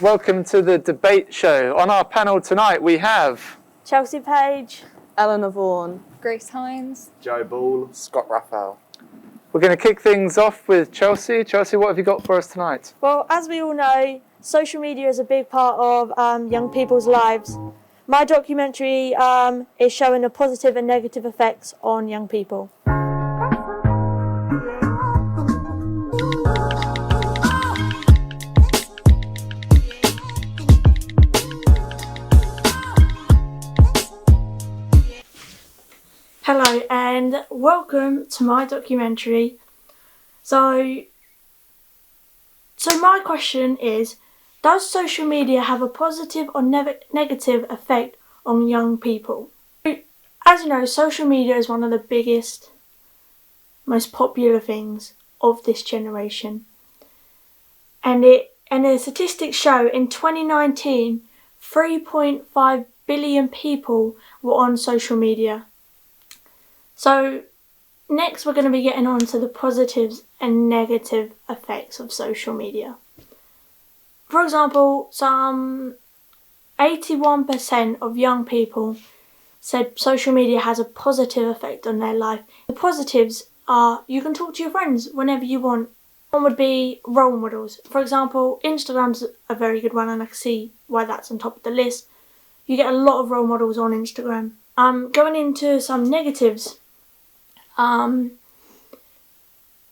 Welcome to the Debate Show. On our panel tonight we have Chelsea Page, Eleanor Vaughan, Grace Hines, Joe Ball, Scott Raphael. We're going to kick things off with Chelsea. Chelsea, what have you got for us tonight? Well, as we all know, social media is a big part of young people's lives. My documentary is showing the positive and negative effects on young people. Hello and welcome to my documentary. So my question is, does social media have a positive or negative effect on young people? As you know, social media is one of the biggest, most popular things of this generation. And the statistics show in 2019, 3.5 billion people were on social media. So next we're going to be getting on to the positives and negative effects of social media. For example, some 81% of young people said social media has a positive effect on their life. The positives are you can talk to your friends whenever you want. One would be role models. For example, Instagram's a very good one and I can see why that's on top of the list. You get a lot of role models on Instagram. Going into some negatives.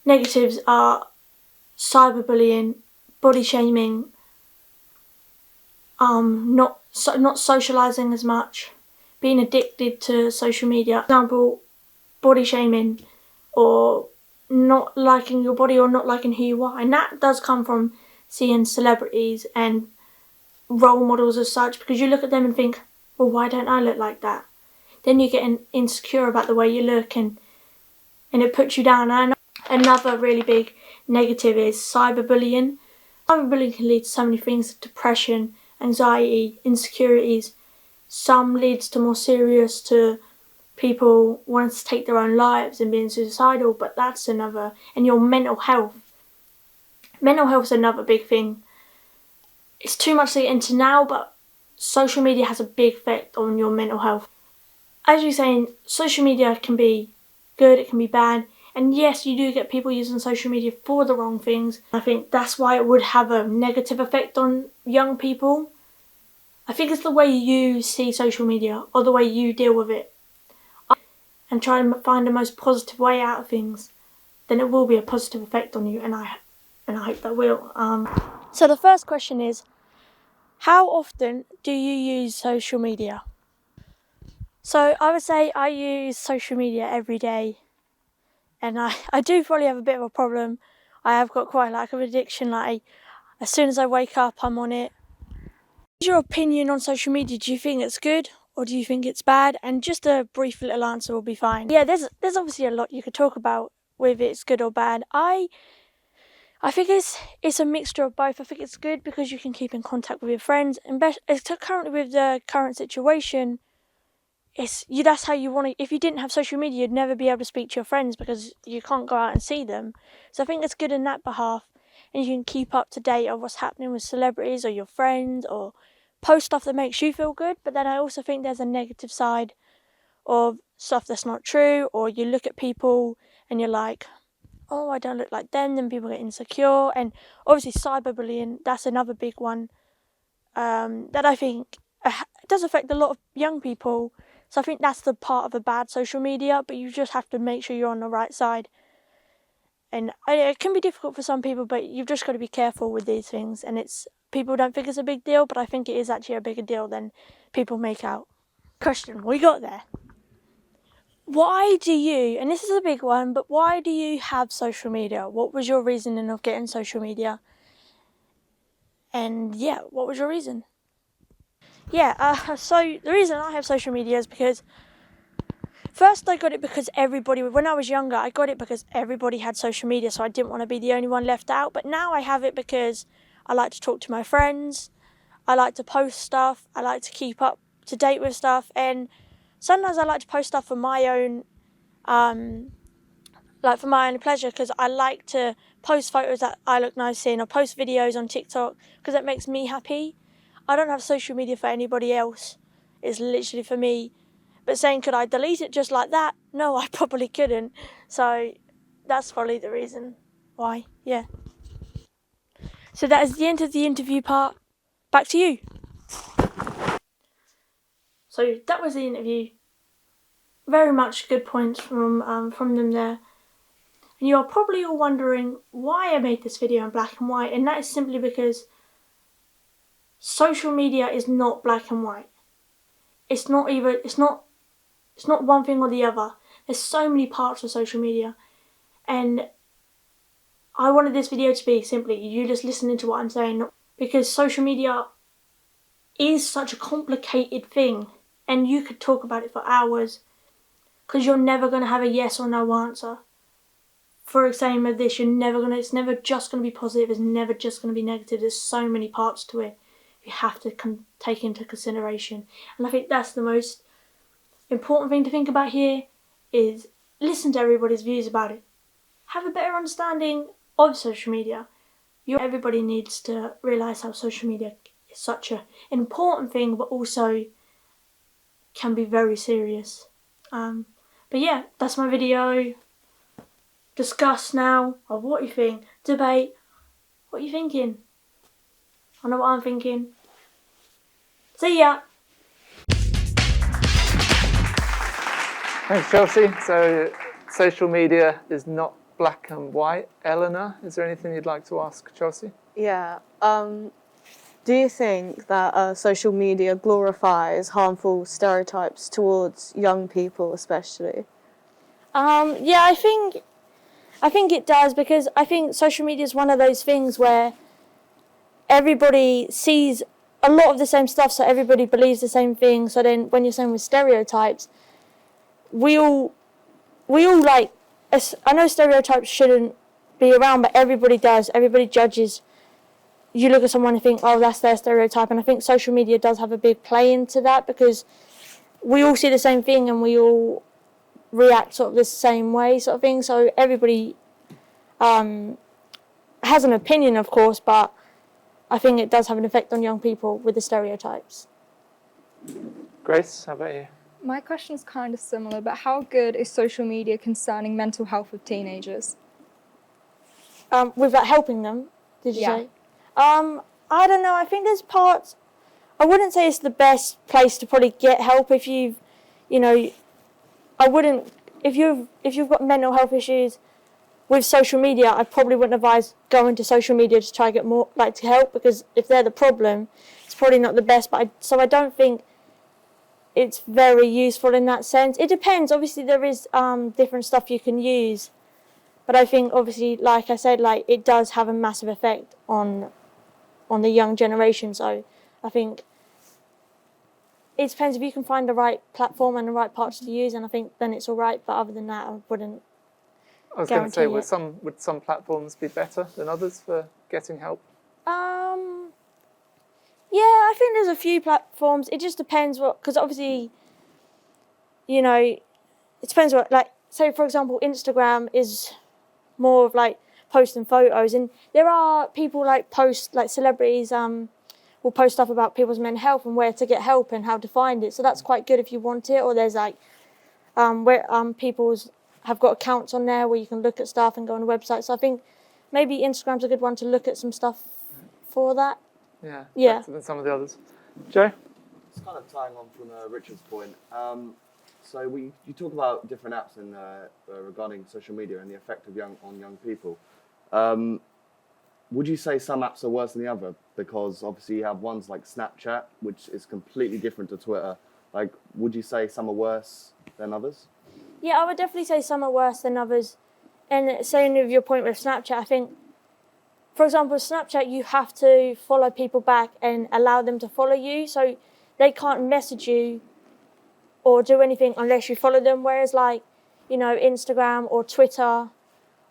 Negatives are cyberbullying, body shaming, not socialising as much, being addicted to social media. For example, body shaming or not liking your body or not liking who you are. And that does come from seeing celebrities and role models as such, because you look at them and think, well, why don't I look like that? Then you get insecure about the way you look and it puts you down. And another really big negative is cyberbullying. Cyberbullying can lead to so many things: depression, anxiety, insecurities. Some leads to more serious, to people wanting to take their own lives and being suicidal, but that's another. And your mental health. Mental health is another big thing. It's too much to get into now, but social media has a big effect on your mental health. As you're saying, social media can be good, it can be bad, and yes, you do get people using social media for the wrong things. I think that's why it would have a negative effect on young people. I think it's the way you see social media or the way you deal with it and try and find the most positive way out of things, then it will be a positive effect on you, and I hope that will. So the first question is, how often do you use social media? So I would say I use social media every day, and I do probably have a bit of a problem. I have got quite like an addiction, like as soon as I wake up I'm on it. What's your opinion on social media? Do you think it's good or do you think it's bad? And just a brief little answer will be fine. Yeah, there's obviously a lot you could talk about with it's good or bad. I think it's a mixture of both. I think it's good because you can keep in contact with your friends, and currently with the current situation, that's how you want to. If you didn't have social media, you'd never be able to speak to your friends because you can't go out and see them. So I think it's good in that behalf, and you can keep up to date of what's happening with celebrities or your friends, or post stuff that makes you feel good. But then I also think there's a negative side of stuff that's not true, or you look at people and you're like, oh, I don't look like them, then people get insecure. And obviously cyberbullying, that's another big one that I think does affect a lot of young people. So I think that's the part of a bad social media, but you just have to make sure you're on the right side. And it can be difficult for some people, but you've just got to be careful with these things. And people don't think it's a big deal, but I think it is actually a bigger deal than people make out. Question, we got there. Why do you, and this is a big one, but why do you have social media? What was your reasoning of getting social media? And yeah, what was your reason? Yeah, so the reason I have social media is because first I got it because when I was younger, I got it because everybody had social media, so I didn't want to be the only one left out. But now I have it because I like to talk to my friends, I like to post stuff, I like to keep up to date with stuff, and sometimes I like to post stuff for my own like for my own pleasure, because I like to post photos that I look nice in, or post videos on TikTok because it makes me happy. I don't have social media for anybody else. It's literally for me. But saying, could I delete it just like that? No, I probably couldn't. So that's probably the reason why, yeah. So that is the end of the interview part. Back to you. So that was the interview. Very much good points from them there. And you are probably all wondering why I made this video in black and white, and that is simply because social media is not black and white. It's not one thing or the other. There's so many parts of social media, and I wanted this video to be simply you just listening to what I'm saying, because social media is such a complicated thing, and you could talk about it for hours, because you're never going to have a yes or no answer. For the same of this, it's never just going to be positive, it's never just going to be negative. There's so many parts to it you have to take into consideration. And I think that's the most important thing to think about here, is listen to everybody's views about it. Have a better understanding of social media. Everybody needs to realise how social media is such an important thing, but also can be very serious. But yeah, that's my video. Discuss now of what you think. Debate. What are you thinking? I know what I'm thinking. See ya. Thanks, Chelsea. So, social media is not black and white. Eleanor, is there anything you'd like to ask Chelsea? Yeah. Do you think that social media glorifies harmful stereotypes towards young people, especially? Yeah, I think it does, because I think social media is one of those things where everybody sees a lot of the same stuff, so everybody believes the same thing. So then when you're saying with stereotypes, we all like, I know stereotypes shouldn't be around, but everybody does. Everybody judges. You look at someone and think, oh, that's their stereotype. And I think social media does have a big play into that, because we all see the same thing and we all react sort of the same way, sort of thing. So everybody has an opinion, of course, but I think it does have an effect on young people with the stereotypes. Grace, how about you? My question is kind of similar, but how good is social media concerning mental health of teenagers? With that helping them, did you Yeah. say? I don't know. I think there's parts. I wouldn't say it's the best place to probably get help if I wouldn't. If you've got mental health issues with social media, I probably wouldn't advise going to social media to try to get more to help, because if they're the problem, it's probably not the best. So I don't think it's very useful in that sense. It depends. Obviously, there is different stuff you can use, but I think obviously, like I said, it does have a massive effect on the young generation. So I think it depends if you can find the right platform and the right parts to use, and I think then it's all right. But other than that, I wouldn't. I was going to say, guarantee would some platforms be better than others for getting help? Yeah, I think there's a few platforms. It just depends because obviously, it depends what, say for example, Instagram is more of posting photos, and there are people celebrities will post stuff about people's mental health and where to get help and how to find it. So that's quite good if you want it. Or there's where people's have got accounts on there where you can look at stuff and go on a website. So I think maybe Instagram's a good one to look at some stuff for that. Yeah. Better than some of the others. Joe? It's kind of tying on from Richard's point. So you talk about different apps regarding social media and the effect of on young people. Would you say some apps are worse than the other? Because obviously you have ones like Snapchat, which is completely different to Twitter. Would you say some are worse than others? Yeah, I would definitely say some are worse than others. And saying with your point with Snapchat, I think, for example, Snapchat, you have to follow people back and allow them to follow you. So they can't message you or do anything unless you follow them. Whereas Instagram or Twitter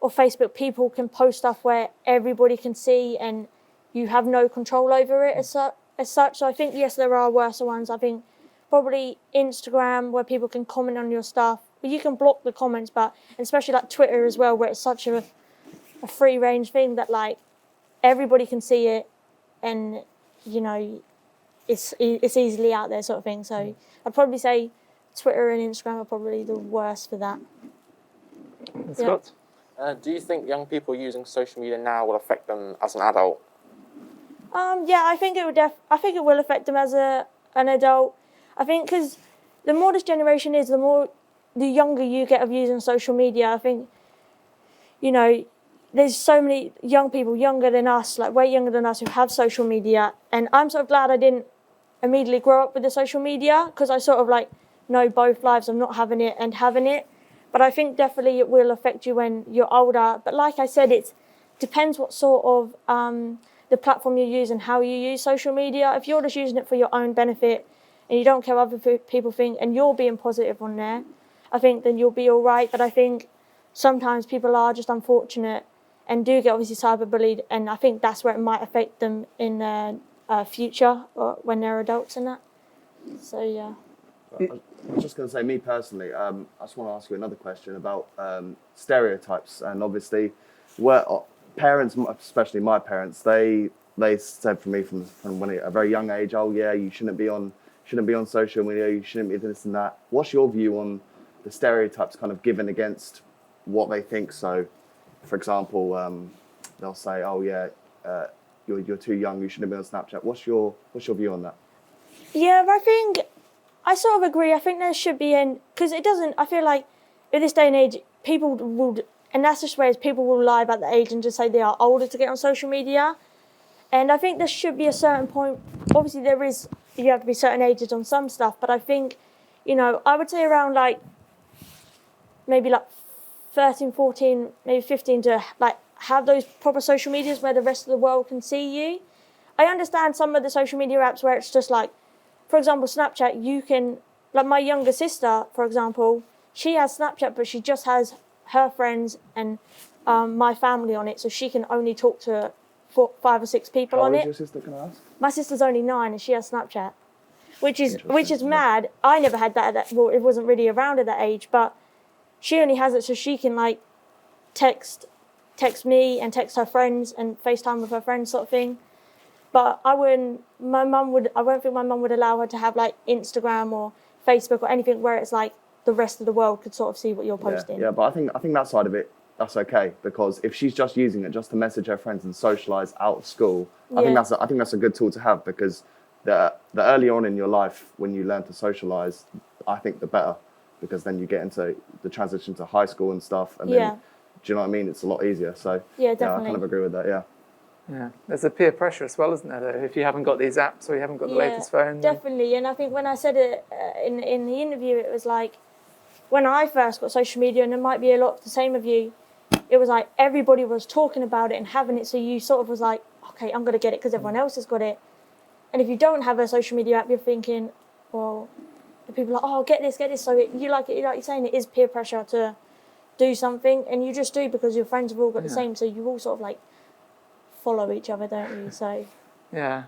or Facebook, people can post stuff where everybody can see and you have no control over it as such. So I think, yes, there are worse ones. I think probably Instagram, where people can comment on your stuff. you can block the comments, but especially like Twitter as well, where it's such a free range thing that like everybody can see it, and you know it's easily out there sort of thing. So I'd probably say Twitter and Instagram are probably the worst for that. And Yeah. Scott? Do you think young people using social media now will affect them as an adult? Yeah, I think it would. I think it will affect them as an adult. I think because the more this generation is, the younger you get of using social media. I think, you know, there's so many young people younger than us, like way younger than us, who have social media, and I'm so glad I didn't immediately grow up with the social media, because I sort of like know both lives of not having it and having it. But I think definitely it will affect you when you're older. But like I said, it depends what sort of the platform you use and how you use social media. If you're just using it for your own benefit and you don't care what other people think and you're being positive on there, I think then you'll be all right. But I think sometimes people are just unfortunate and do get obviously cyberbullied, and I think that's where it might affect them in their future or when they're adults and that. So yeah. I was just going to say, me personally, I just want to ask you another question about stereotypes. And obviously, parents, especially my parents, they said for me from when a very young age, oh yeah, you shouldn't be on social media, you shouldn't be this and that. What's your view on the stereotypes kind of given against what they think? So, for example, they'll say, oh yeah, you're too young, you shouldn't be on Snapchat. What's your view on that? Yeah, I think I sort of agree. I think there should be because it doesn't. I feel like in this day and age, people will, and that's just where people will lie about the age and just say they are older to get on social media. And I think there should be a certain point. Obviously, you have to be certain ages on some stuff, but I think, I would say around like maybe like 13, 14, maybe 15 to like have those proper social medias where the rest of the world can see you. I understand some of the social media apps where it's just like, for example, Snapchat, you can, like my younger sister, for example, she has Snapchat, but she just has her friends and my family on it, so she can only talk to 5 or 6 people on it. How old is your sister, can I ask? My sister's only 9 and she has Snapchat, which is mad. I never had that well, it wasn't really around at that age, but she only has it so she can like text me and text her friends and FaceTime with her friends sort of thing. But I don't think my mum would allow her to have like Instagram or Facebook or anything where it's like the rest of the world could sort of see what you're posting. Yeah, but I think that side of it, that's okay, because if she's just using it just to message her friends and socialise out of school, I think that's a good tool to have, because the earlier on in your life when you learn to socialise, I think the better, because then you get into the transition to high school and stuff, and then, do you know what I mean? It's a lot easier. So yeah, definitely. I kind of agree with that. Yeah. Yeah, there's a peer pressure as well, isn't there, though? If you haven't got these apps or you haven't got the latest phone. Definitely. And I think when I said it in the interview, it was like, when I first got social media, and it might be a lot the same of you, it was like everybody was talking about it and having it, so you sort of was like, okay, I'm going to get it because everyone else has got it. And if you don't have a social media app, you're thinking, well, the people are like, oh, get this. So you like you're saying, it is peer pressure to do something, and you just do because your friends have all got the same, so you all sort of like follow each other, don't you? So yeah.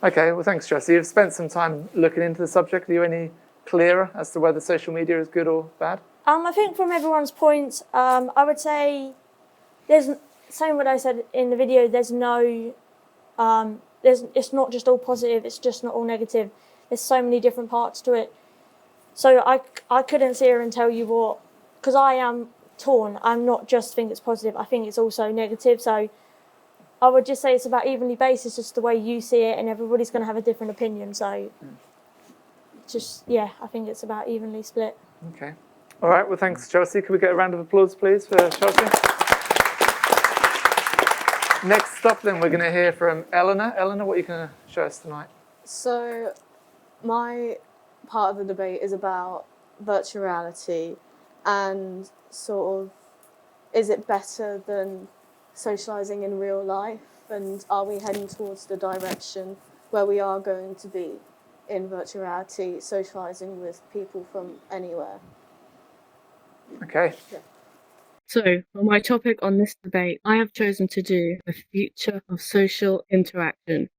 Okay, well, thanks, Jesse. You've spent some time looking into the subject. Are you any clearer as to whether social media is good or bad? I think from everyone's points, I would say same what I said in the video, there's no, it's not just all positive, it's just not all negative. There's so many different parts to it. So I couldn't sit here and tell you what, because I am torn. I'm not just think it's positive, I think it's also negative. So I would just say it's about evenly based, it's just the way you see it, and everybody's going to have a different opinion. So I think it's about evenly split. Okay. All right, well, thanks, Chelsea. Could we get a round of applause, please, for Chelsea? Next up, then, we're going to hear from Eleanor. Eleanor, what are you going to show us tonight? So my part of the debate is about virtual reality and sort of, is it better than socialising in real life, and are we heading towards the direction where we are going to be in virtual reality, socialising with people from anywhere? Okay. Yeah. So, for my topic on this debate, I have chosen to do the future of social interaction.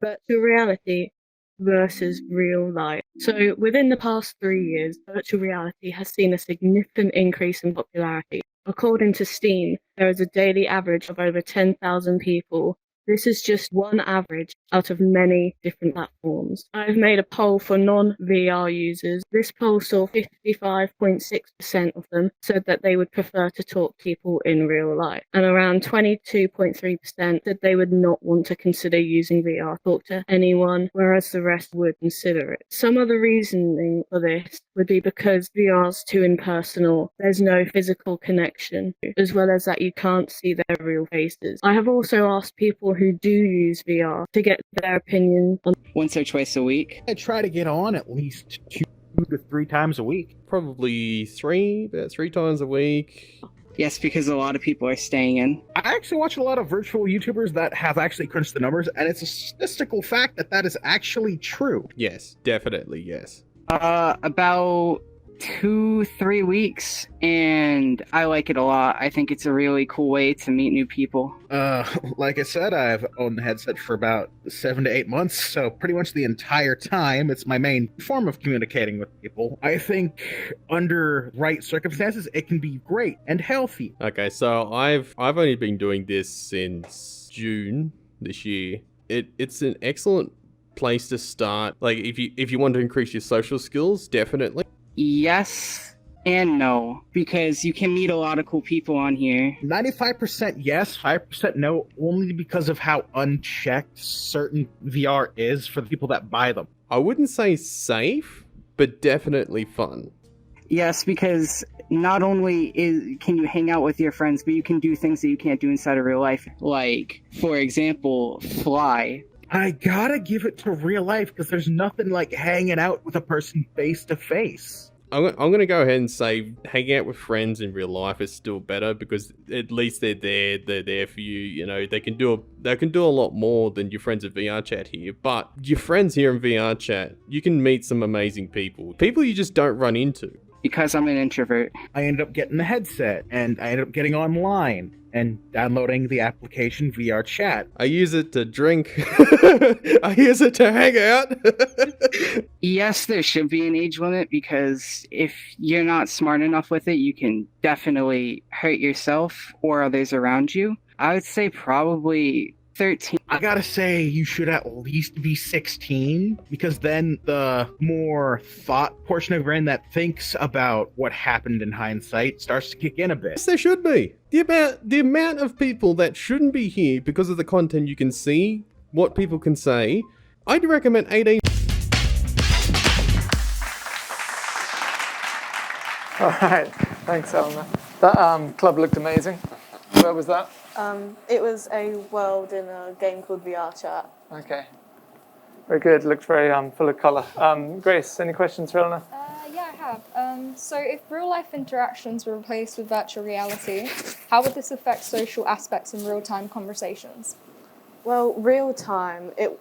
Virtual reality versus real life. So within the past 3 years, virtual reality has seen a significant increase in popularity. According to Steam, there is a daily average of over 10,000 people. This is just one average out of many different platforms. I've made a poll for non-VR users. This poll saw 55.6% of them said that they would prefer to talk to people in real life, and around 22.3% said they would not want to consider using VR to talk to anyone, whereas the rest would consider it. Some of the reasoning for this would be because VR is too impersonal. There's no physical connection, as well as that you can't see their real faces. I have also asked people who do use VR to get their opinion on once or twice a week. I try to get on at least 2 to 3 times a week. Probably about 3 times a week. Yes, because a lot of people are staying in. I actually watch a lot of virtual YouTubers that have actually crunched the numbers, and it's a statistical fact that that is actually true. Yes, definitely, yes. About 2-3 weeks, and I like it a lot. I think it's a really cool way to meet new people. Like I said, I've owned the headset for about 7 to 8 months, so pretty much the entire time it's my main form of communicating with people. I think under right circumstances it can be great and healthy. Okay, so I've only been doing this since June this year. It's an excellent place to start. Like if you want to increase your social skills, definitely. Yes and no, because you can meet a lot of cool people on here. 95% yes, 5% no, only because of how unchecked certain VR is for the people that buy them. I wouldn't say safe, but definitely fun. Yes, because not only can you hang out with your friends, but you can do things that you can't do inside of real life. Like, for example, fly. I gotta give it to real life because there's nothing like hanging out with a person face to face. I'm going to go ahead and say hanging out with friends in real life is still better because at least they're there for you. You know, they can do a lot more than your friends at VR chat here. But your friends here in VR chat, you can meet some amazing people you just don't run into. Because I'm an introvert. I ended up getting the headset, and I ended up getting online and downloading the application VR Chat. I use it to drink. I use it to hang out. Yes, there should be an age limit because if you're not smart enough with it, you can definitely hurt yourself or others around you. I would say probably 13. I gotta say, you should at least be 16, because then the more thought portion of your brain that thinks about what happened in hindsight starts to kick in a bit. Yes, there should be. The amount of people that shouldn't be here because of the content you can see, what people can say, I'd recommend 18. All right, thanks, Eleanor. That club looked amazing. Where was that? It was a world in a game called VR Chat. Okay. Very good. Looked very full of colour. Grace, any questions for Eleanor? Yeah, I have. So if real-life interactions were replaced with virtual reality, how would this affect social aspects in real-time conversations? Well, real time, it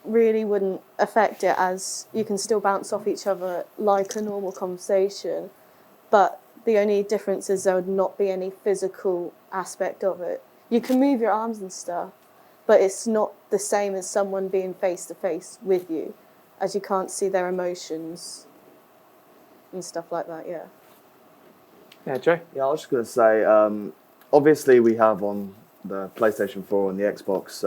really wouldn't affect it as you can still bounce off each other like a normal conversation, but the only difference is there would not be any physical aspect of it. You can move your arms and stuff, but it's not the same as someone being face-to-face with you, as you can't see their emotions and stuff like that, yeah. Yeah, Joe? Yeah, I was just going to say, obviously we have on the PlayStation 4 and the Xbox,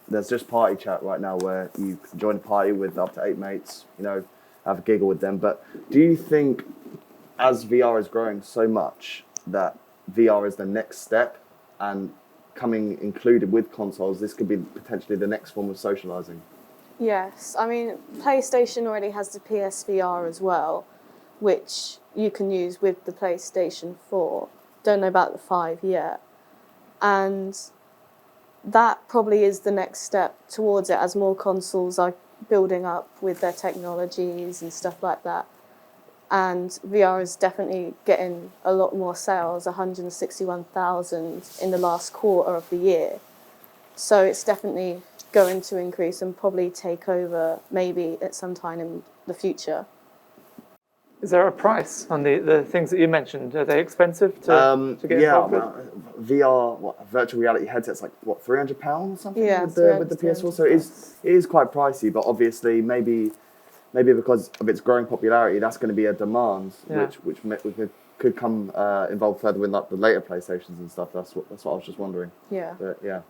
there's just party chat right now where you can join a party with up to 8 mates, you know, have a giggle with them. But do you think, as VR is growing so much, that VR is the next step, and coming included with consoles, this could be potentially the next form of socialising? Yes, I mean, PlayStation already has the PSVR as well, which you can use with the PlayStation 4. Don't know about the 5 yet. And that probably is the next step towards it as more consoles are building up with their technologies and stuff like that. And VR is definitely getting a lot more sales, 161,000 in the last quarter of the year. So it's definitely going to increase and probably take over maybe at some time in the future. Is there a price on the things that you mentioned? Are they expensive to get involved with? VR, virtual reality headsets, like what, £300 or something Yeah, with the PS4. So it is quite pricey, but obviously maybe because of its growing popularity, that's going to be a demand, which could come involved further with like the later PlayStations and stuff. That's what I was just wondering. Yeah. But, yeah.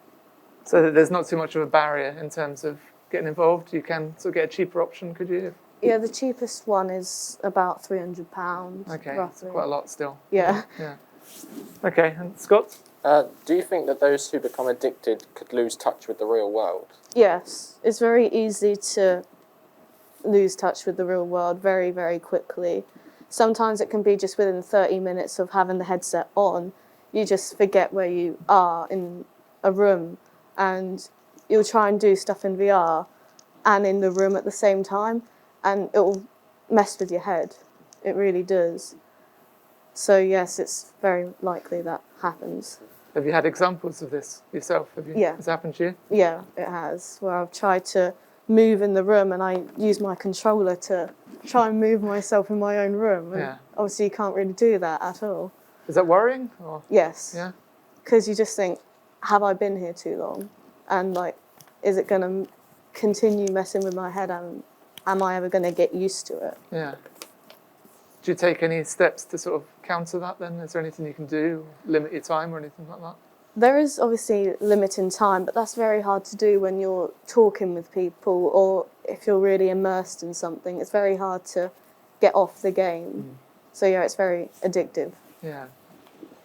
So there's not too much of a barrier in terms of getting involved. You can sort of get a cheaper option, could you? Yeah, the cheapest one is about £300, Okay, roughly. quite a lot still. Yeah. Yeah. Okay, and Scott? Do you think that those who become addicted could lose touch with the real world? Yes, it's very easy to lose touch with the real world very, very quickly. Sometimes it can be just within 30 minutes of having the headset on, you just forget where you are in a room, and you'll try and do stuff in VR and in the room at the same time, and it will mess with your head. It really does. So yes, it's very likely that happens. Have you had examples of this yourself? Yeah. Has it happened to you? Yeah, it has, where I've tried to move in the room and I use my controller to try and move myself in my own room. And obviously you can't really do that at all. Is that worrying? Or? Yes. Yeah. Because you just think, have I been here too long? And like, is it going to continue messing with my head, and am I ever going to get used to it? Yeah. Do you take any steps to sort of counter that then? Is there anything you can do, limit your time or anything like that? There is obviously limiting time, but that's very hard to do when you're talking with people or if you're really immersed in something. It's very hard to get off the game. So yeah, it's very addictive. Yeah.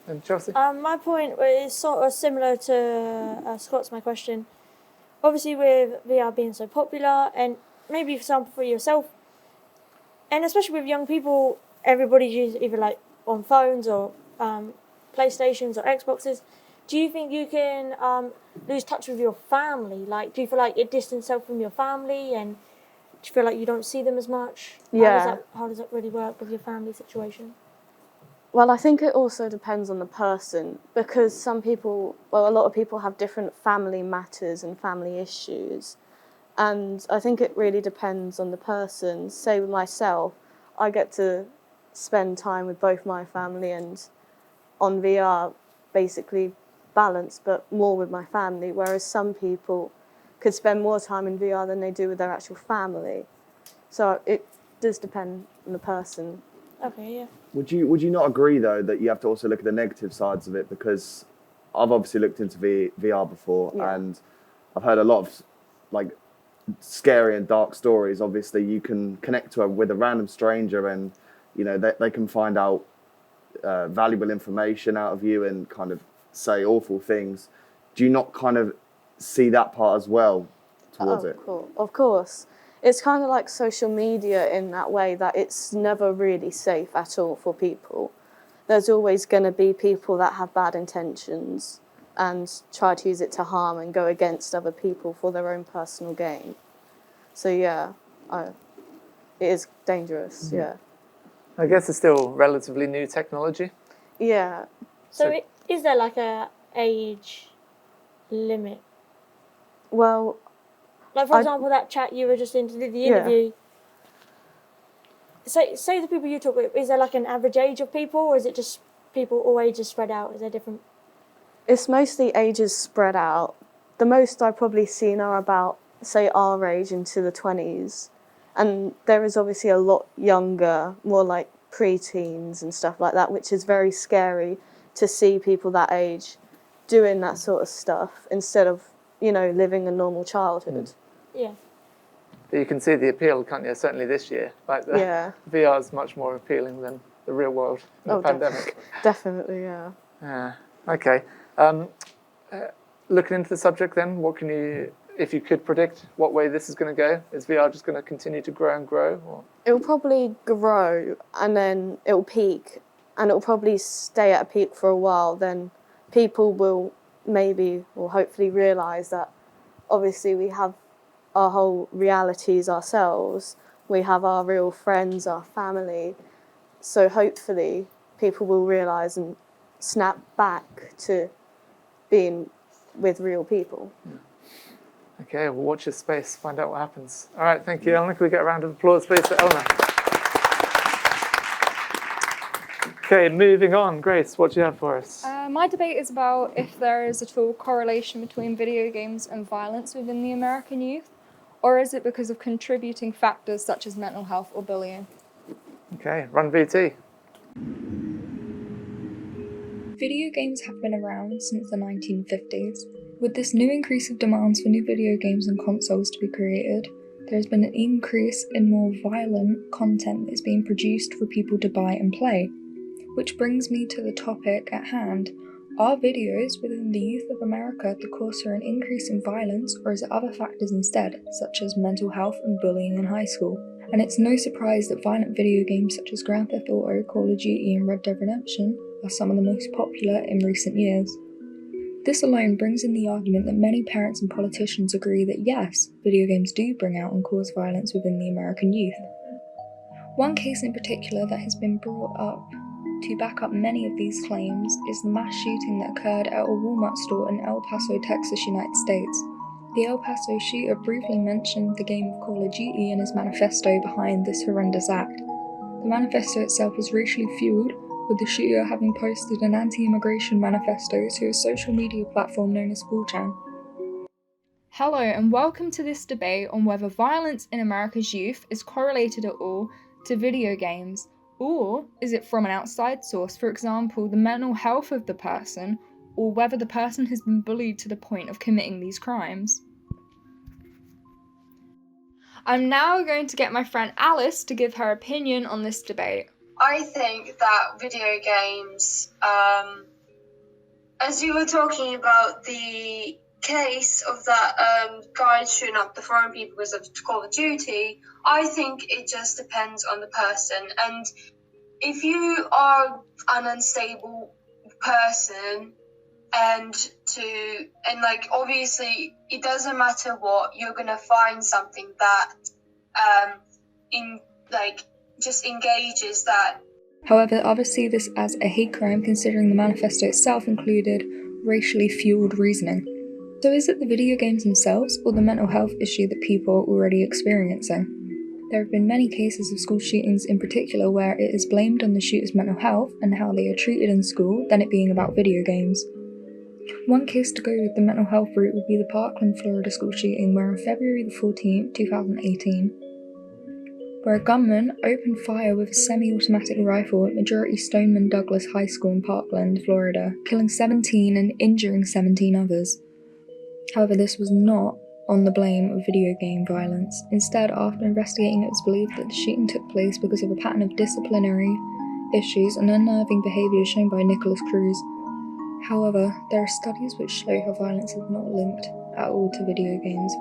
And Chelsea? My point is sort of similar to Scott's, my question. Obviously with VR being so popular, and maybe for example for yourself, and especially with young people, everybody's using either like on phones or PlayStations or Xboxes. Do you think you can lose touch with your family? Like, do you feel like you distance yourself from your family, and do you feel like you don't see them as much? Yeah. How does that really work with your family situation? Well, I think it also depends on the person, because a lot of people have different family matters and family issues. And I think it really depends on the person. Say with myself, I get to spend time with both my family and on VR, basically balanced, but more with my family, whereas some people could spend more time in VR than they do with their actual family. So it does depend on the person. Okay, yeah. Would you not agree though that you have to also look at the negative sides of it? Because I've obviously looked into VR before, and I've heard a lot of like scary and dark stories. Obviously, you can connect with a random stranger, and you know they can find out valuable information out of you and kind of say awful things. Do you not kind of see that part as well towards it? Cool. Of course. It's kind of like social media in that way, that it's never really safe at all for people. There's always going to be people that have bad intentions and try to use it to harm and go against other people for their own personal gain. So yeah, it is dangerous, yeah. I guess it's still relatively new technology. Yeah. So is there like a age limit? Well, like for example, that chat you were just in, the interview. Say the people you talk with, is there like an average age of people, or is it just people all ages spread out? Is there different? It's mostly ages spread out. The most I've probably seen are about, say, our age into the 20s. And there is obviously a lot younger, more like pre-teens and stuff like that, which is very scary to see people that age doing that sort of stuff instead of, living a normal childhood. Yeah. But you can see the appeal, can't you? Certainly this year. Like VR is much more appealing than the real world in the pandemic. Definitely, yeah. Yeah. Okay. Looking into the subject then, if you could predict what way this is going to go, is VR just going to continue to grow and grow? Or? It'll probably grow and then it'll peak, and it'll probably stay at a peak for a while. Then people will maybe or hopefully realise that obviously we have our whole realities ourselves. We have our real friends, our family. So hopefully people will realise and snap back to being with real people. Okay, we'll watch this space, find out what happens. All right, thank you, Eleanor. Can we get a round of applause, please, for Eleanor? Okay, moving on. Grace, what do you have for us? My debate is about if there is at all correlation between video games and violence within the American youth, or is it because of contributing factors such as mental health or bullying? Okay, run VT. Video games have been around since the 1950s. With this new increase of demands for new video games and consoles to be created, there has been an increase in more violent content that is being produced for people to buy and play. Which brings me to the topic at hand. Are videos within the youth of America the cause for an increase in violence, or is it other factors instead, such as mental health and bullying in high school? And it's no surprise that violent video games such as Grand Theft Auto, Call of Duty and Red Dead Redemption are some of the most popular in recent years. This alone brings in the argument that many parents and politicians agree that yes, video games do bring out and cause violence within the American youth. One case in particular that has been brought up to back up many of these claims is the mass shooting that occurred at a Walmart store in El Paso, Texas, United States. The El Paso shooter briefly mentioned the game of Call of Duty in his manifesto behind this horrendous act. The manifesto itself was racially fueled, with the shooter having posted an anti-immigration manifesto to a social media platform known as 4chan. Hello and welcome to this debate on whether violence in America's youth is correlated at all to video games, or is it from an outside source, for example, the mental health of the person, or whether the person has been bullied to the point of committing these crimes. I'm now going to get my friend Alice to give her opinion on this debate. I think that video games, as you were talking about the case of that guy shooting up the throwing people because of Call of Duty, I think it just depends on the person. And if you are an unstable person, and like obviously it doesn't matter what, you're gonna find something that just engages that. However, others see this as a hate crime, considering the manifesto itself included racially fueled reasoning. So is it the video games themselves, or the mental health issue that people are already experiencing? There have been many cases of school shootings in particular where it is blamed on the shooter's mental health and how they are treated in school than it being about video games. One case to go with the mental health route would be the Parkland, Florida school shooting, where on February the 14th, 2018, where a gunman opened fire with a semi-automatic rifle at Majority Stoneman Douglas High School in Parkland, Florida, killing 17 and injuring 17 others. However, this was not on the blame of video game violence. Instead, after investigating, it was believed that the shooting took place because of a pattern of disciplinary issues and unnerving behaviour shown by Nicholas Cruz. However, there are studies which show how violence is not linked at all to video games.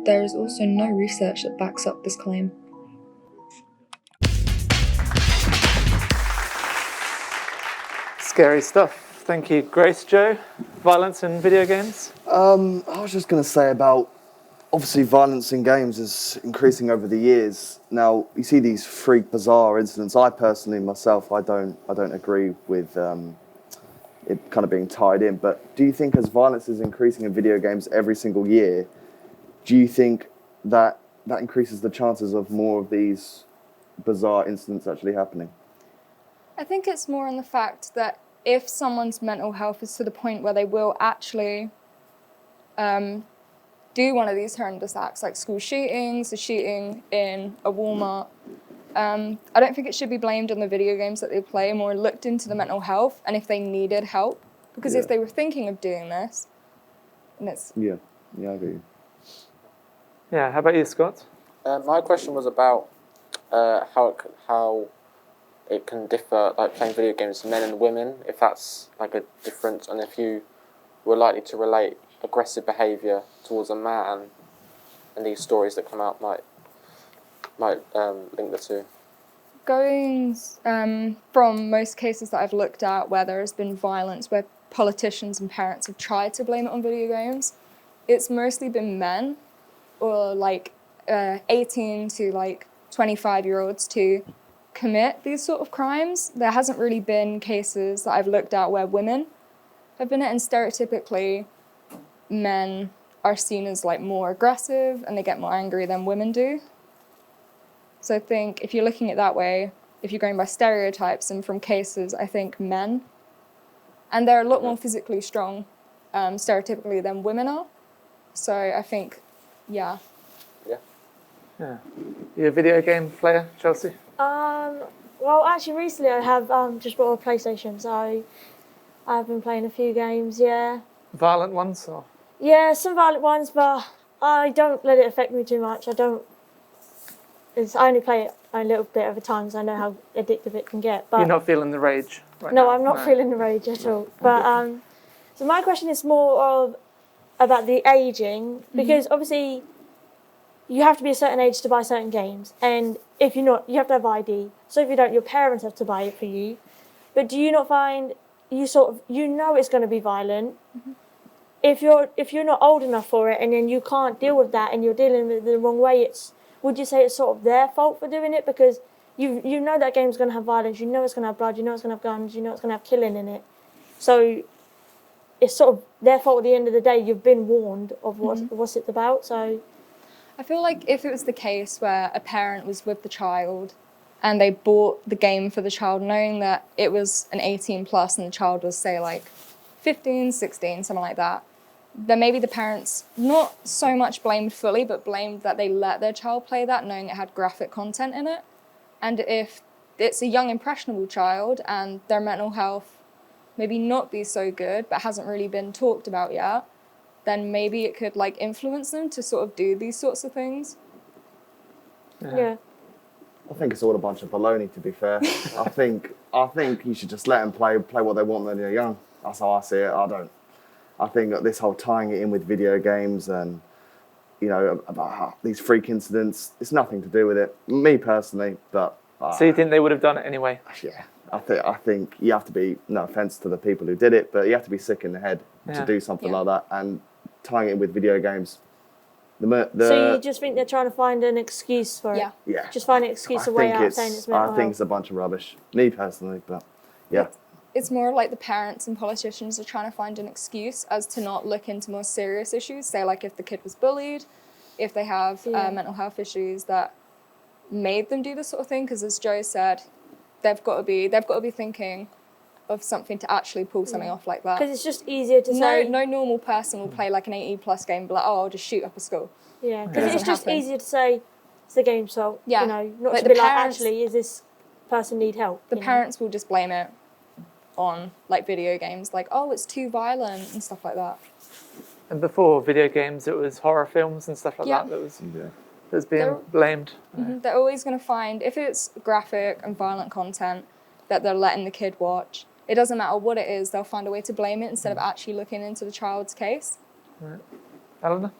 There is also no research that backs up this claim. Scary stuff. Thank you. Grace, Joe, violence in video games? I was just going to say about, obviously violence in games is increasing over the years. Now, you see these freak, bizarre incidents. I personally, myself, I don't agree with it kind of being tied in. But do you think as violence is increasing in video games every single year, do you think that increases the chances of more of these bizarre incidents actually happening? I think it's more in the fact that if someone's mental health is to the point where they will actually do one of these horrendous acts, like school shootings, a shooting in a Walmart, I don't think it should be blamed on the video games that they play, more looked into the mental health and if they needed help. Because if they were thinking of doing this, and it's... Yeah, I agree. Yeah, how about you, Scott? My question was about how it can differ, like playing video games, men and women, if that's like a difference, and if you were likely to relate aggressive behaviour towards a man, and these stories that come out might link the two. Going from most cases that I've looked at where there has been violence, where politicians and parents have tried to blame it on video games, it's mostly been men, or like 18 to like 25-year-olds to commit these sort of crimes. There hasn't really been cases that I've looked at where women have been it, and stereotypically men are seen as like more aggressive and they get more angry than women do. So I think if you're looking at it that way, if you're going by stereotypes and from cases, I think men. And they're a lot more physically strong, stereotypically, than women are. So I think, yeah. Yeah. You a video game player, Chelsea? Well, actually, recently I have just bought a PlayStation, so I've been playing a few games, yeah. Violent ones? Or? Yeah, some violent ones, but I don't let it affect me too much. I only play it a little bit at a time because I know how addictive it can get. But You're not feeling the rage right no, now? I'm not feeling the rage at all. But so my question is more of about the aging, because obviously you have to be a certain age to buy certain games, and if you're not, you have to have ID. So if you don't, your parents have to buy it for you. But do you not find you know it's going to be violent? If you're not old enough for it, and then you can't deal with that, and you're dealing with it the wrong way, would you say it's sort of their fault for doing it? Because you know that game's going to have violence, you know it's going to have blood, you know it's going to have guns, you know it's going to have killing in it. So it's sort of their fault at the end of the day. You've been warned of what's it's about. So I feel like if it was the case where a parent was with the child and they bought the game for the child knowing that it was an 18 plus and the child was, say, like 15, 16, something like that, then maybe the parents not so much blamed fully, but blamed that they let their child play that knowing it had graphic content in it. And if it's a young, impressionable child and their mental health maybe not be so good, but hasn't really been talked about yet, then maybe it could like influence them to sort of do these sorts of things. yeah. I think it's all a bunch of baloney, to be fair. I think you should just let them play what they want when they're young. That's how I see it. I think that this whole tying it in with video games and, you know, about how these freak incidents, it's nothing to do with it. Me personally, but... So you think they would have done it anyway? Yeah. I think you have to be, no offence to the people who did it, but you have to be sick in the head to do something like that. And tying it in with video games... So you just think they're trying to find an excuse for it? Yeah. Just find an excuse, a way out of saying it's mental health. I think it's a bunch of rubbish. Me personally, but yeah. It's more like the parents and politicians are trying to find an excuse as to not look into more serious issues. Say, like if the kid was bullied, if they have mental health issues that made them do this sort of thing. Because as Joe said, they've got to be thinking of something to actually pull something off like that. Because it's just easier to say... No normal person will play like an 18 plus game and be like, oh, I'll just shoot up a school. Yeah, because it's just easier to say it's the game's fault. Yeah. You know, not like to be like, parents, actually, is this person need help? The parents will just blame it on like video games, like, oh, it's too violent and stuff like that. And before video games, it was horror films and stuff like that was being blamed. They're always going to find, if it's graphic and violent content that they're letting the kid watch, it doesn't matter what it is, they'll find a way to blame it instead of actually looking into the child's case. Right. Eleanor?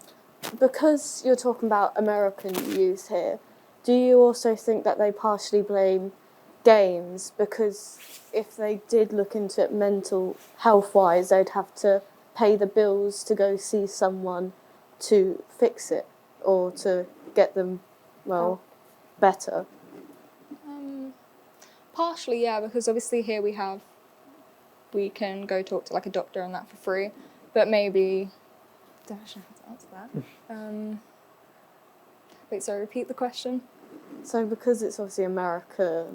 Because you're talking about American youth here, do you also think that they partially blame games? Because if they did look into it mental health-wise, they'd have to pay the bills to go see someone to fix it or to get them, better. Partially, yeah, because obviously here we can go talk to like a doctor and that for free, but maybe, don't know how to answer that. Wait, sorry, repeat the question. So because it's obviously America,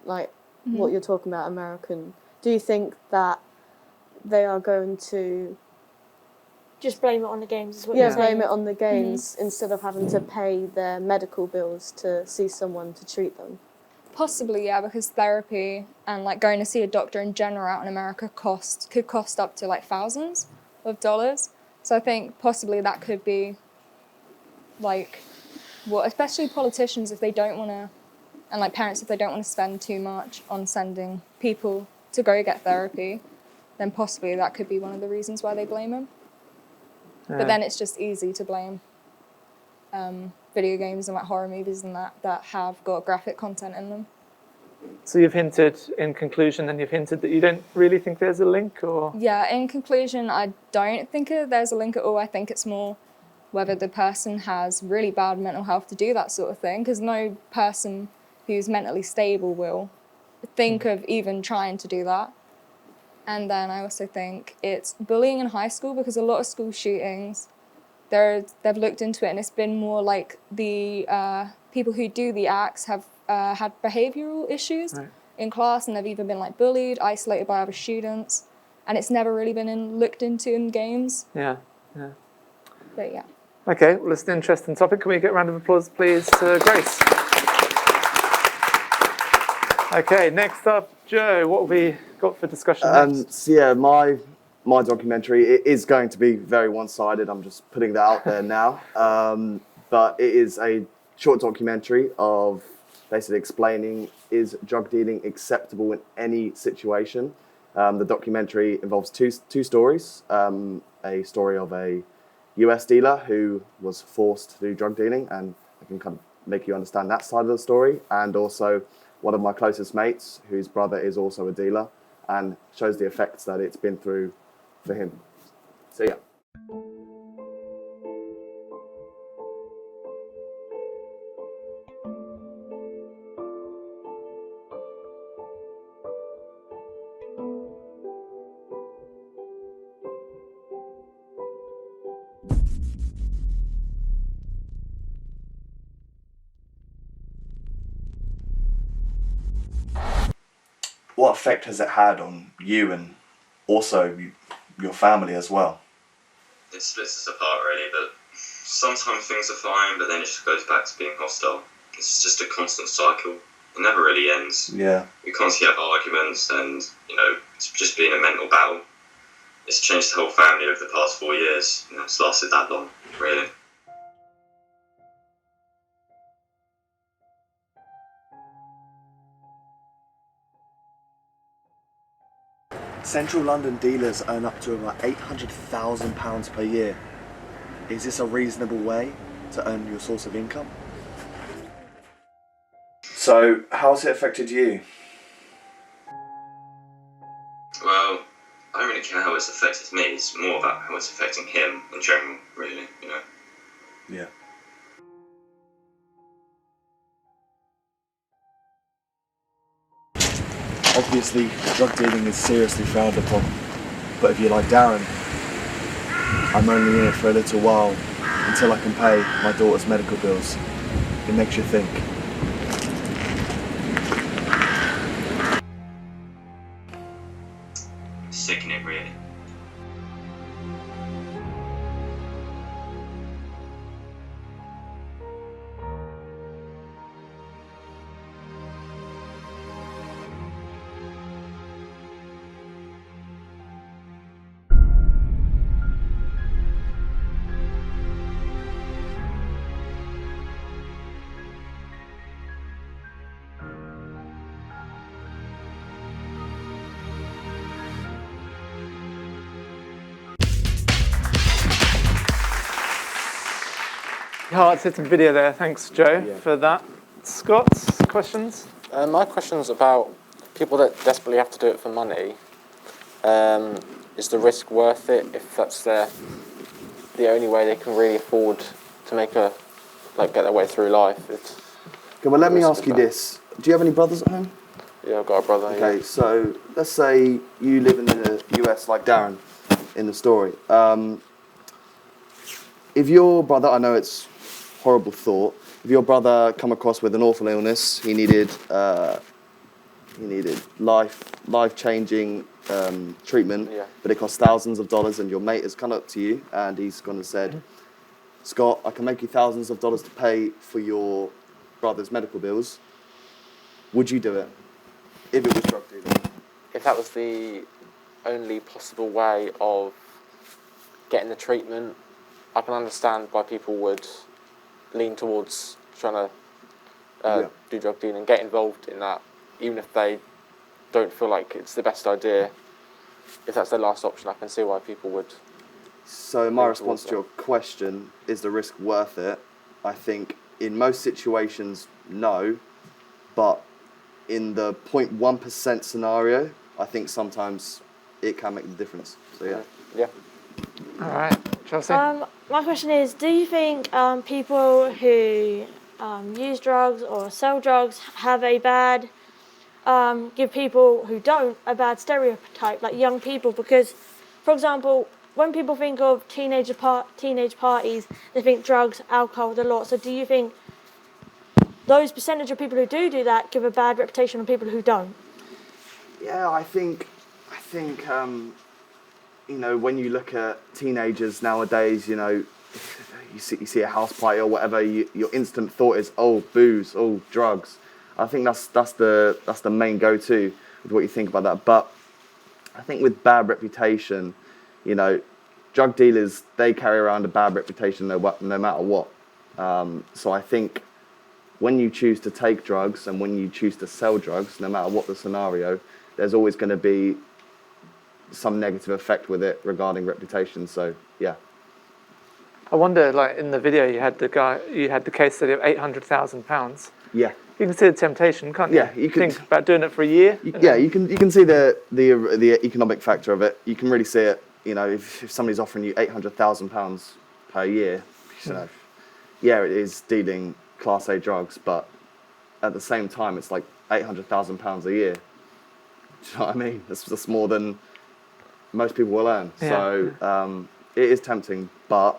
like what you're talking about, American, do you think that they are going to just blame it on the games? Is what you're saying? Blame it on the games instead of having to pay their medical bills to see someone to treat them? Possibly, yeah, because therapy and like going to see a doctor in general out in America could cost up to like thousands of dollars. So I think possibly that could be like especially politicians if they don't want to, and like parents if they don't want to spend too much on sending people to go get therapy, then possibly that could be one of the reasons why they blame them. But then it's just easy to blame video games and like horror movies and that have got graphic content in them. So you've hinted in conclusion, and you've hinted that you don't really think there's a link, or? Yeah, in conclusion, I don't think there's a link at all. I think it's more whether the person has really bad mental health to do that sort of thing, because no person who's mentally stable will think of even trying to do that. And then I also think it's bullying in high school, because a lot of school shootings, they've looked into it and it's been more like the people who do the acts have had behavioural issues Right. in class, and they've either been like bullied, isolated by other students, and it's never really been looked into in games. Yeah. But yeah. Okay, well, it's an interesting topic. Can we get a round of applause, please, to Grace? Okay, next up, Joe, what have we got for discussion next? So yeah, my documentary, it is going to be very one-sided. I'm just putting that out there now. But it is a short documentary of basically explaining, is drug dealing acceptable in any situation? The documentary involves two stories. A story of a US dealer who was forced to do drug dealing, and I can kind of make you understand that side of the story, and also one of my closest mates whose brother is also a dealer, and shows the effects that it's been through for him. So yeah. What effect has it had on you and also your family as well? It splits us apart really, but sometimes things are fine, but then it just goes back to being hostile. It's just a constant cycle. It never really ends. Yeah. We constantly have arguments, and it's just been a mental battle. It's changed the whole family over the past 4 years. It's lasted that long, really. Central London dealers earn up to about £800,000 per year. Is this a reasonable way to earn your source of income? So, how's it affected you? Well, I don't really care how it's affected me. It's more about how it's affecting him in general, really, Yeah. Obviously, drug dealing is seriously frowned upon. But if you're like Darren, I'm only in it for a little while until I can pay my daughter's medical bills. It makes you think. Sickening, really. Hearts hitting video there. Thanks, Joe, for that. Scott's questions? My question's about people that desperately have to do it for money. Is the risk worth it if that's the only way they can really afford to make get their way through life? Okay, well, let me ask you this. Do you have any brothers at home? Yeah, I've got a brother. Okay, yeah. so let's say you live in the US like Darren in the story. If your brother, I know it's a horrible thought, if your brother come across with an awful illness, he needed life-changing treatment, but it costs thousands of dollars, and your mate has come up to you and he's gone and said, Scott, I can make you thousands of dollars to pay for your brother's medical bills. Would you do it if it was drug dealing? If that was the only possible way of getting the treatment, I can understand why people would lean towards trying to do drug dealing and get involved in that, even if they don't feel like it's the best idea. If that's their last option, I can see why people would. So my response to your question, is the risk worth it? I think in most situations, no, but in the 0.1% scenario, I think sometimes it can make the difference. So yeah. Yeah. All right, Chelsea? My question is, do you think people who use drugs or sell drugs have a bad, give people who don't a bad stereotype, like young people? Because, for example, when people think of teenage parties, they think drugs, alcohol, a lot. So do you think those percentage of people who do that give a bad reputation on people who don't. Yeah, I think, you know, when you look at teenagers nowadays, you know, you see a house party or whatever, your instant thought is, oh, booze, oh, drugs. I think that's the main go-to with what you think about that. But I think with bad reputation, you know, drug dealers, they carry around a bad reputation no matter what. So I think when you choose to take drugs and when you choose to sell drugs, no matter what the scenario, there's always going to be some negative effect with it regarding reputation. So yeah. I wonder, like in the video, you had the case study of £800,000. Yeah. You can see the temptation, can't you? Yeah, you can think about doing it for a year. You can see the economic factor of it. You can really see it. You know, if somebody's offering you £800,000 per year, you know, yeah, it is dealing Class A drugs, but at the same time, it's like £800,000 a year. Do you know what I mean? That's more than most people will earn. Yeah. So it is tempting, but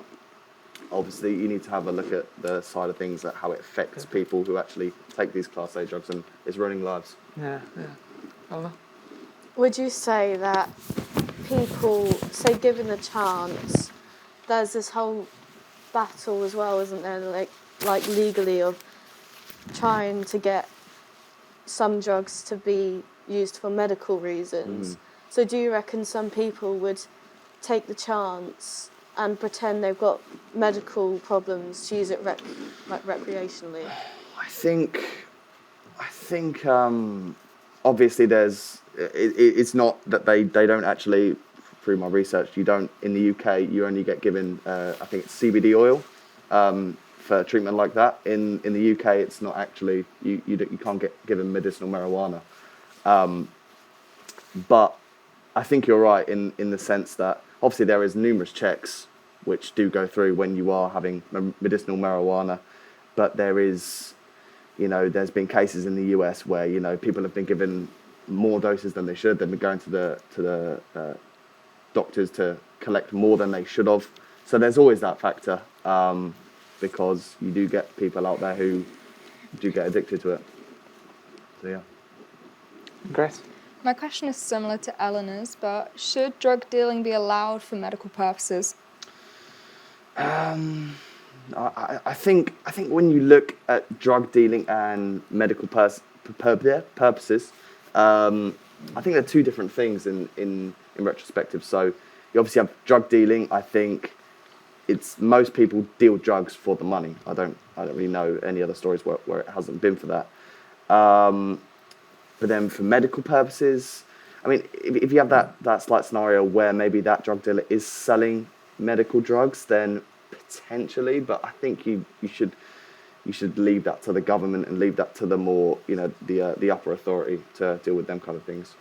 obviously you need to have a look at the side of things, at how it affects people who actually take these Class A drugs, and it's ruining lives. Yeah. Eleanor? Would you say that people, say given the chance, there's this whole battle as well, isn't there, like legally, of trying to get some drugs to be used for medical reasons. So do you reckon some people would take the chance and pretend they've got medical problems to use it recreationally? I think obviously it's not that they don't actually, through my research, you don't, in the UK, you only get given, I think it's CBD oil for treatment like that. In the UK, it's not actually, you can't get given medicinal marijuana. But I think you're right in the sense that obviously there is numerous checks which do go through when you are having medicinal marijuana, but there is, you know, there's been cases in the US where, you know, people have been given more doses than they should. They've been going to the doctors to collect more than they should have. So there's always that factor, because you do get people out there who do get addicted to it. So yeah. Grace? My question is similar to Eleanor's, but should drug dealing be allowed for medical purposes? I think when you look at drug dealing and medical purposes, I think they're two different things in retrospective. So you obviously have drug dealing. I think it's most people deal drugs for the money. I don't really know any other stories where it hasn't been for that. But then for medical purposes, I mean, if you have that slight scenario where maybe that drug dealer is selling medical drugs, then potentially, but I think you should leave that to the government and leave that to the more, you know, the upper authority to deal with them kind of things.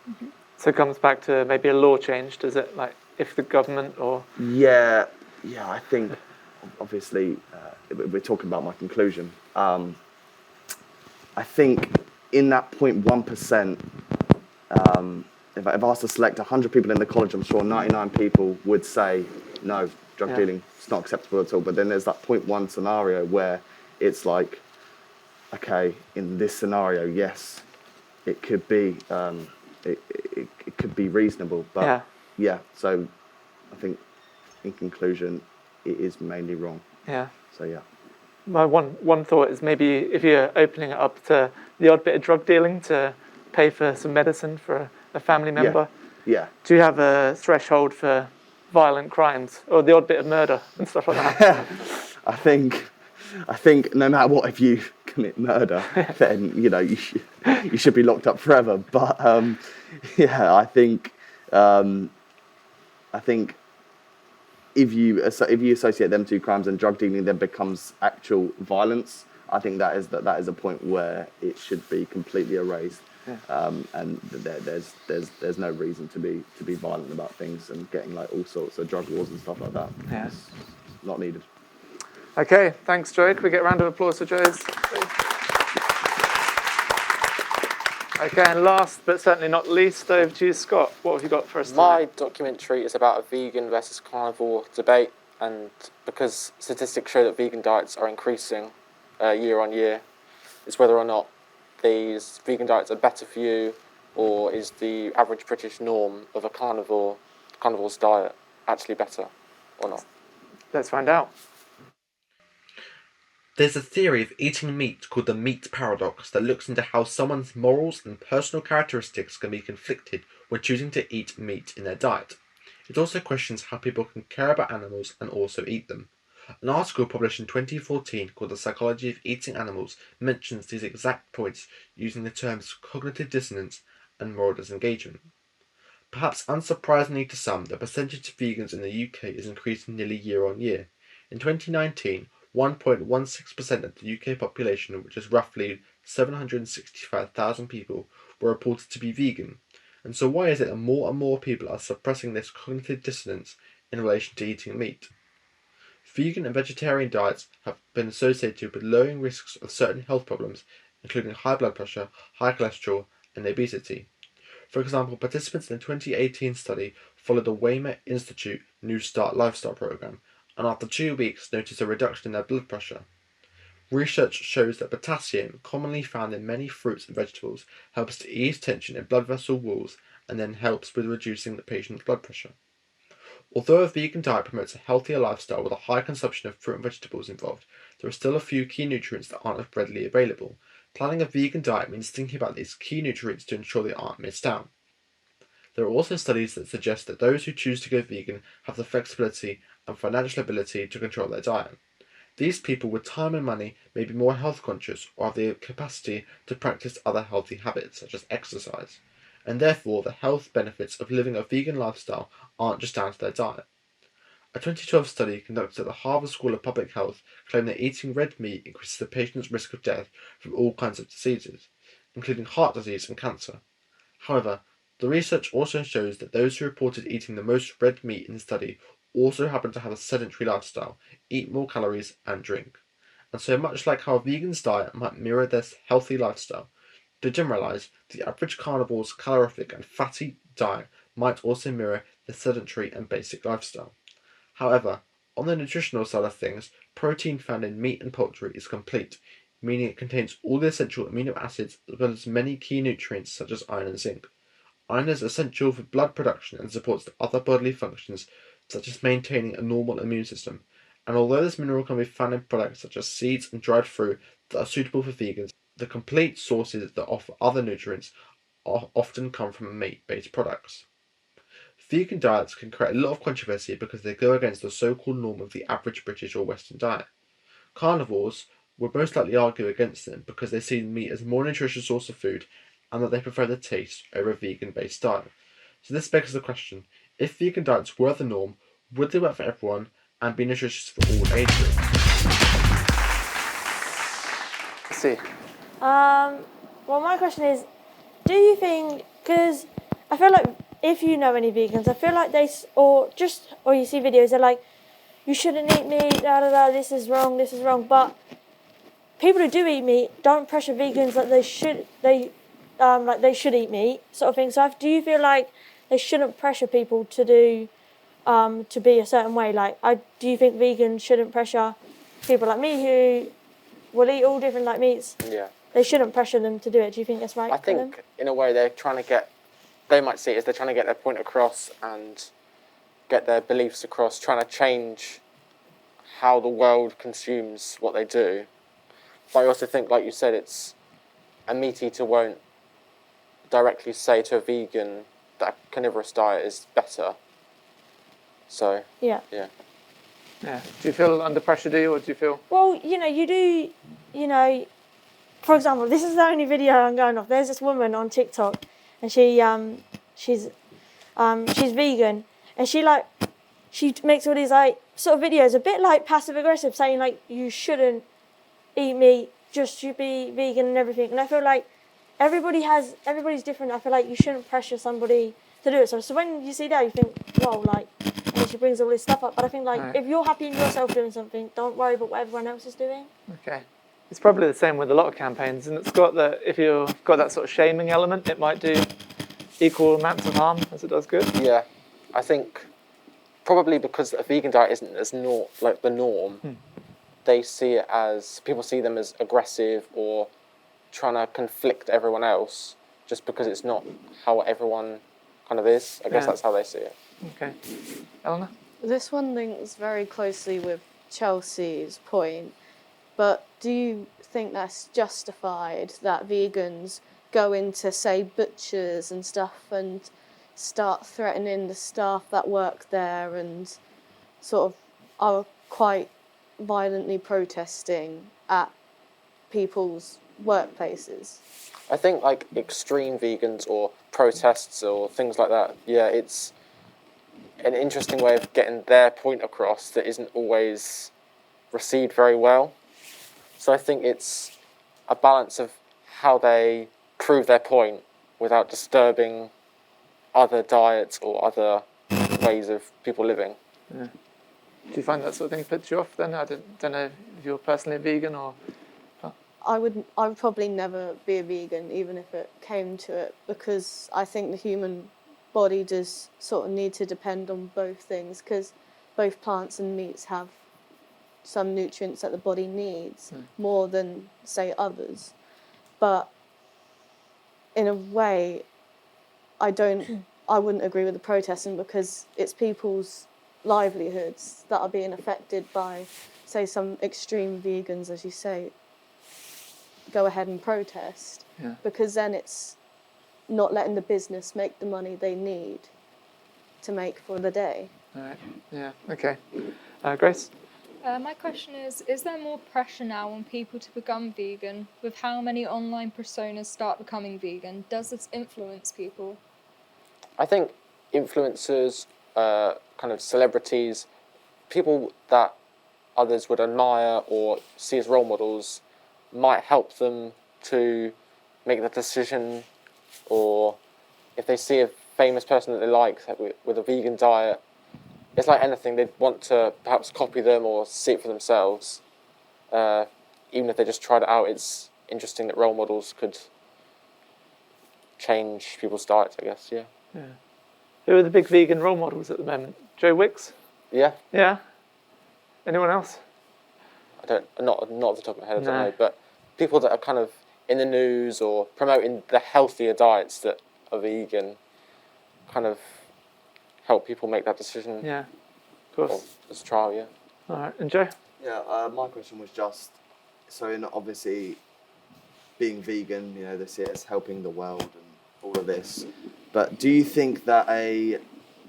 Mm-hmm. So it comes back to maybe a law change, does it? Like if the government or... Yeah, I think obviously we're talking about my conclusion. I think in that 0.1%, if I was to select 100 people in the college, I'm sure 99 people would say, no, drug dealing is not acceptable at all. But then there's that 0.1 scenario where it's like, okay, in this scenario, yes, it could be, it could be reasonable. But yeah, so I think in conclusion, it is mainly wrong. Yeah. So yeah. My one thought is maybe if you're opening it up to the odd bit of drug dealing to pay for some medicine for a family member. Yeah. Do you have a threshold for violent crimes or the odd bit of murder and stuff like that? I think no matter what, if you commit murder, then you know you should be locked up forever. But yeah, I think if you associate them two crimes and drug dealing then becomes actual violence, I think that is a point where it should be completely erased. Yeah. And there's no reason to be violent about things and getting like all sorts of drug wars and stuff like that. Yeah. It's not needed. Okay, thanks, Joe. Can we get a round of applause for Joe's? Okay, and last but certainly not least, over to you, Scott. What have you got for us tonight? My documentary is about a vegan versus carnivore debate, and because statistics show that vegan diets are increasing year on year, is whether or not these vegan diets are better for you, or is the average British norm of a carnivore's diet actually better or not? Let's find out. There's a theory of eating meat called the meat paradox that looks into how someone's morals and personal characteristics can be conflicted when choosing to eat meat in their diet. It also questions how people can care about animals and also eat them. An article published in 2014 called The Psychology of Eating Animals mentions these exact points using the terms cognitive dissonance and moral disengagement. Perhaps unsurprisingly to some, the percentage of vegans in the UK is increasing nearly year on year. In 2019, 1.16% of the UK population, which is roughly 765,000 people, were reported to be vegan. And so why is it that more and more people are suppressing this cognitive dissonance in relation to eating meat? Vegan and vegetarian diets have been associated with lowering risks of certain health problems, including high blood pressure, high cholesterol, and obesity. For example, participants in the 2018 study followed the Weimar Institute New Start lifestyle program, and after 2 weeks noticed a reduction in their blood pressure. Research shows that potassium, commonly found in many fruits and vegetables, helps to ease tension in blood vessel walls and then helps with reducing the patient's blood pressure. Although a vegan diet promotes a healthier lifestyle with a high consumption of fruit and vegetables involved, there are still a few key nutrients that aren't readily available. Planning a vegan diet means thinking about these key nutrients to ensure they aren't missed out. There are also studies that suggest that those who choose to go vegan have the flexibility and financial ability to control their diet. These people with time and money may be more health conscious or have the capacity to practice other healthy habits such as exercise, and therefore the health benefits of living a vegan lifestyle aren't just down to their diet. A 2012 study conducted at the Harvard School of Public Health claimed that eating red meat increases the patient's risk of death from all kinds of diseases, including heart disease and cancer. However, the research also shows that those who reported eating the most red meat in the study also happen to have a sedentary lifestyle, eat more calories, and drink. And so much like how a vegan's diet might mirror their healthy lifestyle, to generalize, the average carnivore's calorific and fatty diet might also mirror their sedentary and basic lifestyle. However, on the nutritional side of things, protein found in meat and poultry is complete, meaning it contains all the essential amino acids as well as many key nutrients such as iron and zinc. Iron is essential for blood production and supports other bodily functions such as maintaining a normal immune system, and although this mineral can be found in products such as seeds and dried fruit that are suitable for vegans, the complete sources that offer other nutrients often come from meat-based products. Vegan diets can create a lot of controversy because they go against the so-called norm of the average British or Western diet. Carnivores would most likely argue against them because they see meat as a more nutritious source of food and that they prefer the taste over a vegan-based diet. So this begs the question, if vegan diets were the norm, would they work for everyone and be nutritious for all age groups? Let's see. Well, my question is, do you think, because I feel like if you know any vegans, I feel like or you see videos, they're like, you shouldn't eat meat, this is wrong, but people who do eat meat don't pressure vegans that they should eat meat, sort of thing. So do you feel like they shouldn't pressure people to do, to be a certain way? Do you think vegans shouldn't pressure people like me who will eat all different meats? Yeah. They shouldn't pressure them to do it. Do you think that's right? I think, in a way, they might see it as they're trying to get their point across and get their beliefs across, trying to change how the world consumes what they do. But I also think, like you said, it's a meat eater won't directly say to a vegan that a carnivorous diet is better. So, yeah. Yeah. Do you feel under pressure, or do you feel... Well, you do, for example, this is the only video I'm going off. There's this woman on TikTok, and she's vegan, and she makes all these sort of videos, a bit passive aggressive, saying you shouldn't eat meat, just to be vegan and everything. And I feel like everybody's different. I feel like you shouldn't pressure somebody to do it. So when you see that, you think, whoa, and she brings all this stuff up. But I think if you're happy in yourself doing something, don't worry about what everyone else is doing. Okay. It's probably the same with a lot of campaigns, and it's got that, if you've got that sort of shaming element, it might do equal amounts of harm as it does good. Yeah, I think probably because a vegan diet isn't as the norm, people see them as aggressive or trying to conflict everyone else just because it's not how everyone kind of is. I guess that's how they see it. Okay. Eleanor? This one links very closely with Chelsea's point, but do you think that's justified that vegans go into, say, butchers and stuff and start threatening the staff that work there and sort of are quite violently protesting at people's workplaces? I think like extreme vegans or protests or things like that, yeah, it's an interesting way of getting their point across that isn't always received very well. So I think it's a balance of how they prove their point without disturbing other diets or other ways of people living. Yeah. Do you find that sort of thing puts you off then? I don't know if you're personally a vegan or... I would probably never be a vegan, even if it came to it, because I think the human body does sort of need to depend on both things, because both plants and meats have some nutrients that the body needs more than, say, others. But in a way, I wouldn't agree with the protesting, because it's people's livelihoods that are being affected by, say, some extreme vegans, as you say, go ahead and protest, because then it's not letting the business make the money they need to make for the day. All right. Yeah. Okay. Grace? My question is there more pressure now on people to become vegan with how many online personas start becoming vegan? Does this influence people? I think influencers, kind of celebrities, people that others would admire or see as role models might help them to make the decision, or if they see a famous person that they like with a vegan diet, it's like anything, they'd want to perhaps copy them or see it for themselves. Even if they just tried it out, it's interesting that role models could change people's diets, I guess, yeah. Who are the big vegan role models at the moment? Joe Wicks? Yeah. Yeah? Anyone else? Not off the top of my head, I don't know, but people that are kind of in the news or promoting the healthier diets that are vegan kind of help people make that decision. Yeah, of course. As a trial, yeah. All right, and Joe? Yeah, my question was just, so in obviously being vegan, you know, they see it as helping the world and all of this, but do you think that the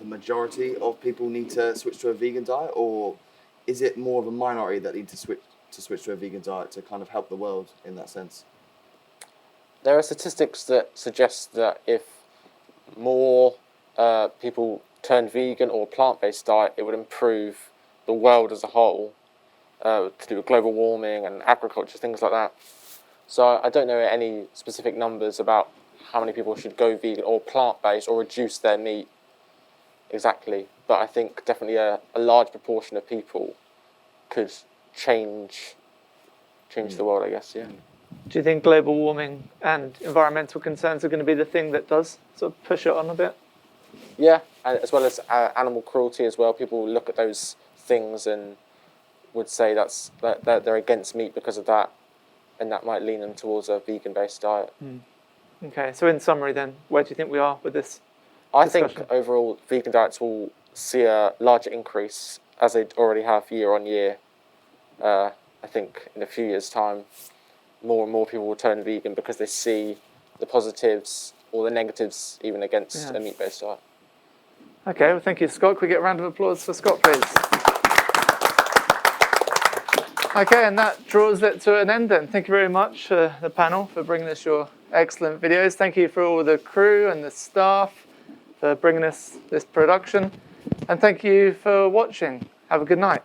majority of people need to switch to a vegan diet, or is it more of a minority that need to switch to a vegan diet to kind of help the world in that sense? There are statistics that suggest that if more people turned vegan or plant-based diet, it would improve the world as a whole, to do with global warming and agriculture, things like that. So I don't know any specific numbers about how many people should go vegan or plant-based or reduce their meat exactly, but I think definitely a large proportion of people could change the world, I guess, yeah. Do you think global warming and environmental concerns are going to be the thing that does sort of push it on a bit? Yeah, as well as animal cruelty as well. People look at those things and would say that they're against meat because of that, and that might lean them towards a vegan-based diet. Okay, so in summary then, where do you think we are with this discussion? think overall vegan diets will see a larger increase, as they already have year on year. I think in a few years' time, more and more people will turn vegan because they see the positives or the negatives even against a meat-based diet. Okay, well thank you, Scott. Could we get a round of applause for Scott, please? Okay, and that draws it to an end then. Thank you very much, the panel, for bringing us your excellent videos. Thank you for all the crew and the staff for bringing us this production. And thank you for watching. Have a good night.